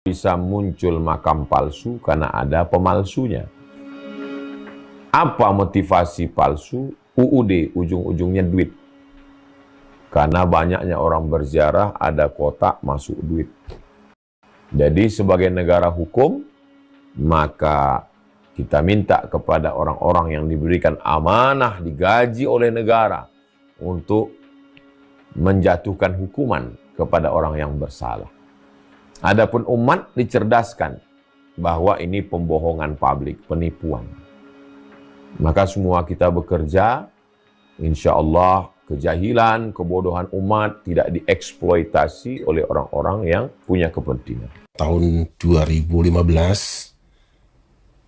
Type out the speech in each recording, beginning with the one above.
bisa muncul makam palsu karena ada pemalsunya. Apa motivasi palsu? UUD, ujung-ujungnya duit. Karena banyaknya orang berziarah, ada kotak masuk duit. Jadi sebagai negara hukum, maka kita minta kepada orang-orang yang diberikan amanah, digaji oleh negara untuk menjatuhkan hukuman kepada orang yang bersalah. Adapun umat dicerdaskan bahwa ini pembohongan publik, penipuan. Maka semua kita bekerja, insya Allah kejahilan, kebodohan umat tidak dieksploitasi oleh orang-orang yang punya kepentingan. Tahun 2015,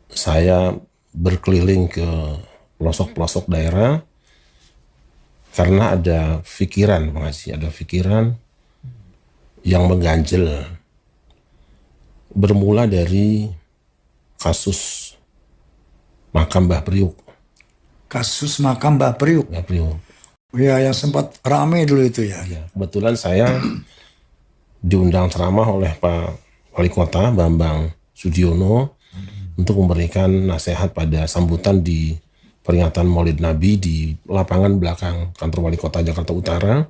saya berkeliling ke pelosok-pelosok daerah karena ada pikiran, Bang Haji, ada pikiran yang mengganjel. Bermula dari kasus makam Mbah Priuk. Kasus makam Mbah Priuk. Mbah Priuk. Ya, yang sempat ramai dulu itu ya. Ya, kebetulan saya diundang ceramah oleh Pak Wali Kota Bambang Sudiono untuk memberikan nasihat pada sambutan di peringatan Maulid Nabi di lapangan belakang kantor Wali Kota Jakarta Utara.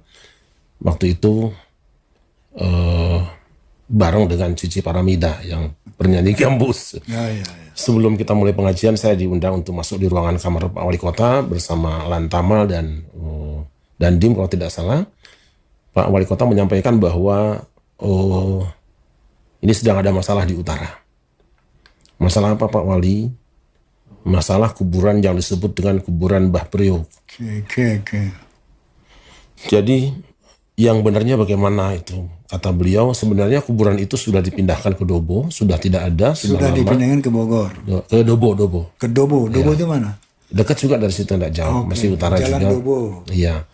Waktu itu bareng dengan Cici Paramida yang bernyanyi gambus. Ya. Sebelum kita mulai pengajian, saya diundang untuk masuk di ruangan kamar Pak Wali Kota bersama Lantamal dan Dandim kalau tidak salah. Pak Wali Kota menyampaikan bahwa ini sedang ada masalah di utara. Masalah apa, Pak Wali? Masalah kuburan yang disebut dengan kuburan Mbah Priuk. Oke. Jadi yang benarnya bagaimana itu? Kata beliau, sebenarnya kuburan itu sudah dipindahkan ke Dobo, sudah tidak ada. Sudah dipindahkan ke Bogor. Ke Dobo. Ke Dobo. Dobo itu mana? Dekat juga dari situ, tidak jauh. Masih utara Jalan juga. Dobo. Iya.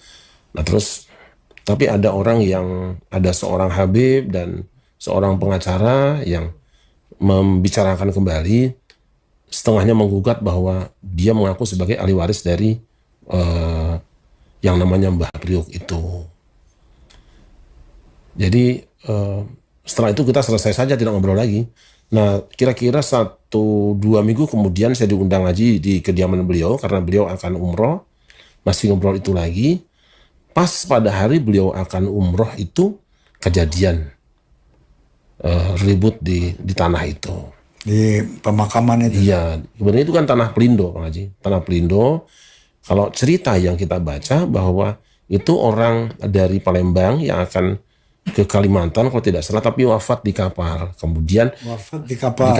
Nah terus, tapi ada orang yang, ada seorang Habib dan seorang pengacara yang membicarakan kembali, setengahnya menggugat bahwa dia mengaku sebagai ahli waris dari yang namanya Mbah Priuk itu. Jadi setelah itu kita selesai saja, tidak ngobrol lagi. Nah kira-kira 1-2 minggu kemudian saya diundang lagi di kediaman beliau karena beliau akan umroh. Masih ngobrol itu lagi. Pas pada hari beliau akan umroh itu kejadian ribut di tanah itu. Di pemakaman itu. Iya, sebenarnya itu kan tanah Pelindo, Pak Haji. Tanah Pelindo. Kalau cerita yang kita baca bahwa itu orang dari Palembang yang akan ke Kalimantan kalau tidak salah, tapi wafat di kapal. Kemudian Wafat di kapal.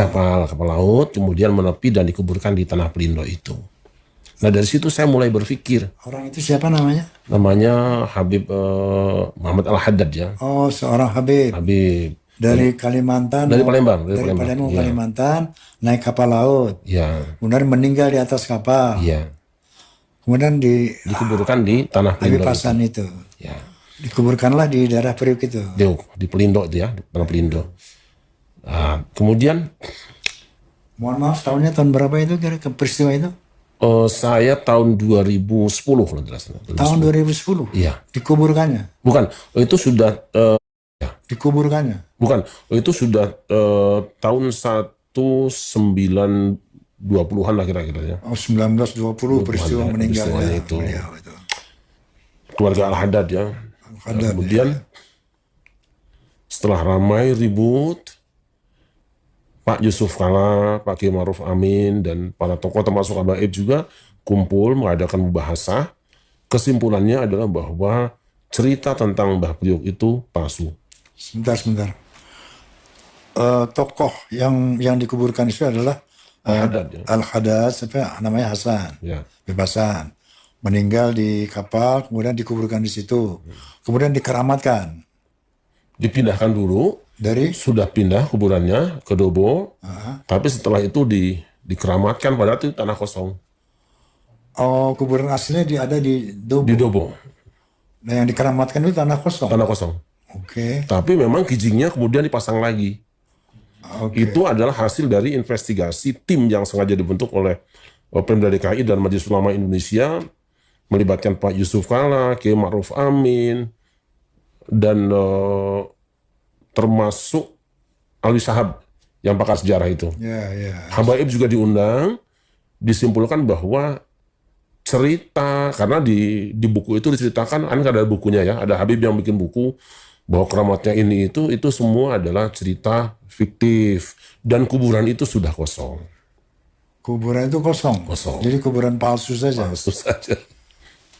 Kapal laut, kemudian menepi dan dikuburkan di tanah Pelindo itu. Nah dari situ saya mulai berpikir. Orang itu siapa namanya? Namanya Habib Muhammad Al-Haddad ya. Oh, seorang Habib. Habib. Dari Kalimantan. Dari Palembang. Dari Palembang, Ya. Kalimantan, naik kapal laut. Ya. Kemudian meninggal di atas kapal. Iya. Kemudian Dikuburkan di tanah Habib Pelindo. Hasan itu. Ya. Dikuburkanlah di daerah Priuk itu. Di Pelindo itu ya, di tanah Pelindo. Nah, kemudian Mohon maaf, tahun berapa itu kira-kira peristiwa itu? saya tahun 2010 kalau tidak salah. Tahun 2010. Iya. Dikuburkannya. Bukan, itu sudah Dikuburkannya. bukan, itu sudah tahun 1920-an lah kira-kira ya. Oh, 1920 peristiwa ya, meninggalnya peristiwanya itu. beliau itu. Keluarga Al-Haddad ya. Haddad, Kemudian setelah ramai ribut, Pak Yusuf Kalla, Pak Kiai Ma'ruf Amin, dan para tokoh termasuk Habaib juga kumpul mengadakan mubahasah. Kesimpulannya adalah bahwa cerita tentang Mbah Priuk itu palsu. Sebentar. Tokoh yang dikuburkan itu adalah Al-Haddad ya. Al-Haddad, siapa namanya, Hasan. Ya. Bebasan. Meninggal di kapal, kemudian dikuburkan di situ. Kemudian dikeramatkan. Dipindahkan dulu, Dari sudah pindah kuburannya ke Dobo, tapi setelah itu dikeramatkan padahal itu tanah kosong kuburan aslinya ada di Dobo. di Dobo, Nah, yang dikeramatkan itu tanah kosong. tanah kosong. Oke. Tapi memang kijingnya kemudian dipasang lagi. Oke. Itu adalah hasil dari investigasi tim yang sengaja dibentuk oleh Pemda DKI dan Majelis Ulama Indonesia, melibatkan Pak Yusuf Kalla, Kiai Ma'ruf Amin, dan termasuk Alwi Shahab yang pakar sejarah itu. Ya, ya. Habaib juga diundang, disimpulkan bahwa cerita, karena di buku itu diceritakan, kan ada bukunya ya, ada Habib yang bikin buku bahwa keramatnya ini itu semua adalah cerita fiktif dan kuburan itu sudah kosong. Kuburan itu kosong. Kosong. Jadi kuburan palsu saja. Palsu saja.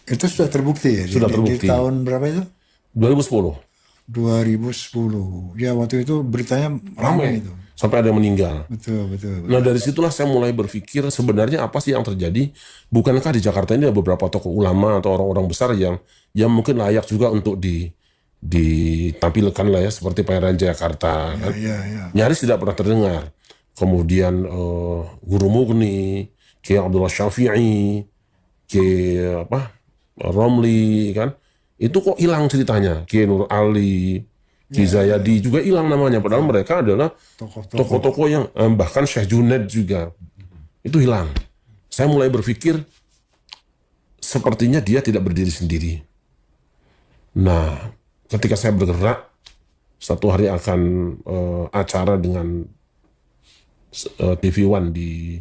Itu sudah terbukti ya? Sudah terbukti. Di tahun berapa itu? 2010. 2010. Ya waktu itu beritanya ramai itu. Sampai ada yang meninggal. Betul, betul. Nah dari situlah saya mulai berpikir sebenarnya apa sih yang terjadi? Bukankah di Jakarta ini ada beberapa tokoh ulama atau orang-orang besar yang mungkin layak juga untuk ditampilkan lah ya, seperti Pangeran Jayakarta. Kan? Ya. Nyaris tidak pernah terdengar. Kemudian Guru Mughni, Kiai Abdullah Syafi'i, Kiai Romli, kan? Itu kok hilang ceritanya. Kiai Nur Ali, Ki Zayadi juga hilang namanya. Padahal mereka adalah tokoh-tokoh yang bahkan Syekh Junaid juga itu hilang. Saya mulai berpikir sepertinya dia tidak berdiri sendiri. Nah, ketika saya bergerak, satu hari akan acara dengan TV One di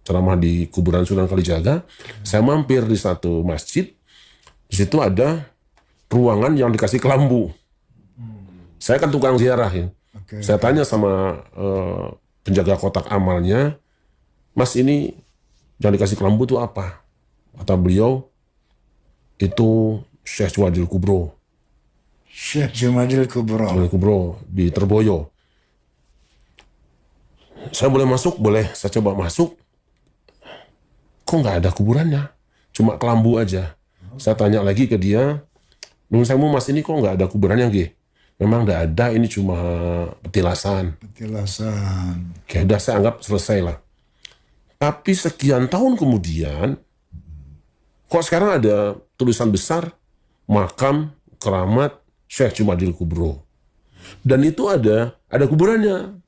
ceramah di kuburan Sunan Kalijaga. Saya mampir di satu masjid. Di situ ada ruangan yang dikasih kelambu. Saya kan tukang ziarah ya. Saya tanya sama penjaga kotak amalnya, Mas ini yang dikasih kelambu itu apa? Kata beliau, itu Syekh Jumadil Kubro. Syekh Jumadil Kubro. Jumadil Kubro di Terboyo. Saya boleh masuk? Boleh. Saya coba masuk. Kok nggak ada kuburannya? Cuma kelambu aja. Saya tanya lagi ke dia, "Nun sewu Mas, ini kok nggak ada kuburannya nggih?" "Memang nggak ada, ini cuma petilasan." Petilasan. Oke, udah saya anggap selesai lah. Tapi sekian tahun kemudian, kok sekarang ada tulisan besar, makam keramat Syekh Jumadil Kubro. Dan itu ada kuburannya.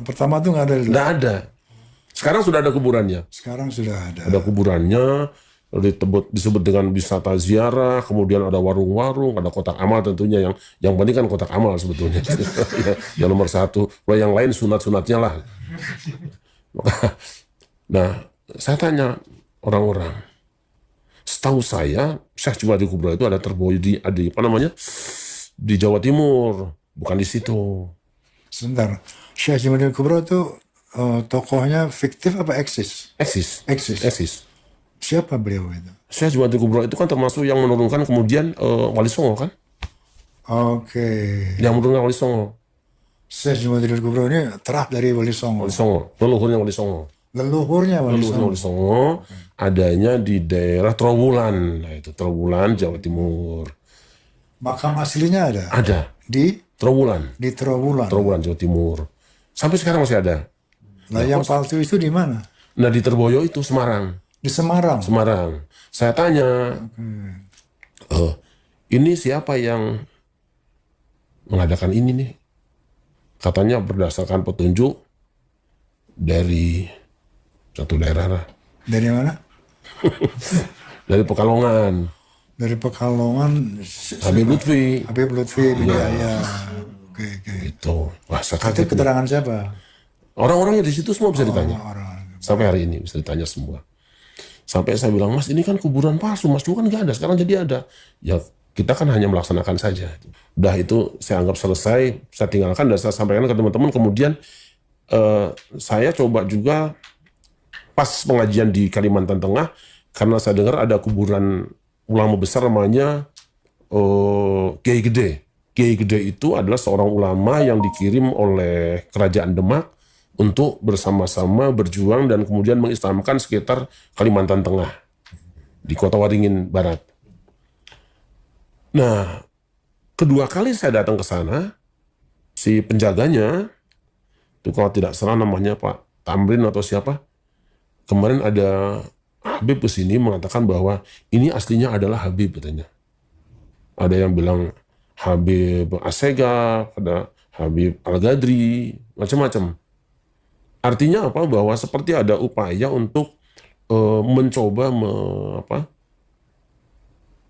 Pertama tuh nggak ada dulu. Nggak ada. Sekarang sudah ada kuburannya. Sekarang sudah ada. Ada kuburannya, disebut dengan wisata ziarah, kemudian ada warung-warung, ada kotak amal tentunya yang penting kan kotak amal sebetulnya. Yang nomor satu. Kalau yang lain sunat-sunatnya lah. Nah, saya tanya orang-orang. Setahu saya, Syekh Jumadil Kubro itu ada Terboyo di Jawa Timur, bukan di situ. Sebentar, Syekh Jumadil Kubro itu tokohnya fiktif apa eksis? Eksis. Siapa beliau itu? Syekh Jumadil Kubro itu kan termasuk yang menurunkan kemudian Wali Songo kan? Oke. Yang menurunkan Wali Songo. Syekh Jumadil Kubro ini terah dari Wali Songo. Leluhurnya Wali Songo. Leluhurnya Wali Songo. Adanya di daerah Trowulan. Nah itu Trowulan, Jawa Timur. Makam aslinya ada? Ada. Di Trowulan. Di Trowulan. Jawa Timur. Sampai sekarang masih ada. Nah, yang palsu itu di mana? Nah di Terboyo itu Semarang. Di Semarang. Saya tanya, ini siapa yang mengadakan ini nih? Katanya berdasarkan petunjuk dari satu daerah lah. Dari mana? Dari Pekalongan. Dari Pekalongan. Habib Lutfi. Bidaya. Oke. Itu. Wah, itu keterangan siapa? Orang-orangnya di situ semua bisa ditanya. Orang. Sampai hari ini bisa ditanya semua. Sampai saya bilang, Mas ini kan kuburan palsu, Mas dulu kan nggak ada, sekarang jadi ada. Ya kita kan hanya melaksanakan saja. Udah itu saya anggap selesai, saya tinggalkan dan saya sampaikan ke teman-teman. Kemudian saya coba juga pas pengajian di Kalimantan Tengah, karena saya dengar ada kuburan ulama besar namanya Kiai Gede. Kiai Gede itu adalah seorang ulama yang dikirim oleh Kerajaan Demak untuk bersama-sama berjuang dan kemudian mengislamkan sekitar Kalimantan Tengah di Kota Waringin Barat. Nah, kedua kali saya datang ke sana, si penjaganya itu kalau tidak salah namanya Pak Tamrin atau siapa, kemarin ada Habib ke sini mengatakan bahwa ini aslinya adalah Habib katanya. Ada yang bilang Habib Assegaf, ada Habib Al-Ghadri, macam-macam. Artinya apa? Bahwa seperti ada upaya untuk mencoba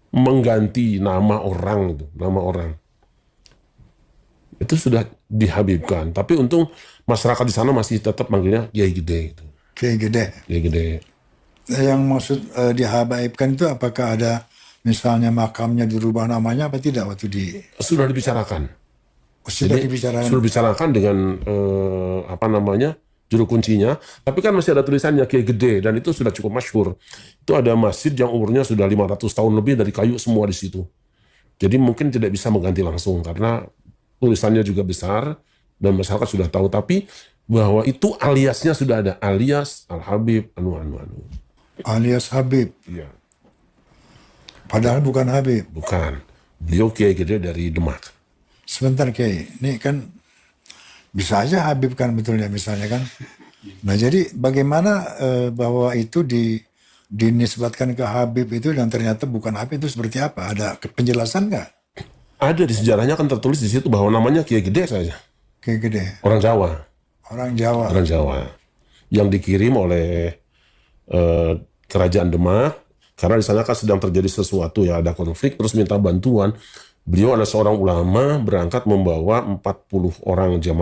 mengganti nama orang itu, nama orang. Itu sudah dihabibkan. Tapi untung masyarakat di sana masih tetap manggilnya Kiai Gede gitu. Kiai Gede. Kiai Gede. Yang maksud dihabaibkan itu apakah ada misalnya makamnya dirubah namanya apa tidak waktu di Sudah dibicarakan. sudah Jadi, dibicarakan? sudah dibicarakan dengan apa namanya juru kuncinya. Tapi kan masih ada tulisannya Kiai Gede dan itu sudah cukup masyhur. Itu ada masjid yang umurnya sudah 500 tahun lebih dari kayu semua di situ. Jadi mungkin tidak bisa mengganti langsung karena tulisannya juga besar dan masyarakat sudah tahu. Tapi bahwa itu aliasnya sudah ada, alias Al Habib anu. Alias Habib. Iya. Padahal bukan Habib. Bukan. Beliau Kiai Gede dari Demak. Sebentar Kiai, ini kan bisa aja Habib kan betulnya misalnya kan. Nah jadi bagaimana bahwa itu dinisbatkan ke Habib itu dan ternyata bukan Habib itu seperti apa? Ada penjelasan nggak? Ada di sejarahnya kan tertulis di situ bahwa namanya Kiai Gede saja. Kiai Gede. Orang Jawa. Orang Jawa. Orang Jawa. Yang dikirim oleh kerajaan Demak. Karena di sana kan sedang terjadi sesuatu ya, ada konflik, terus minta bantuan. Beliau adalah seorang ulama berangkat membawa 40 orang jamaah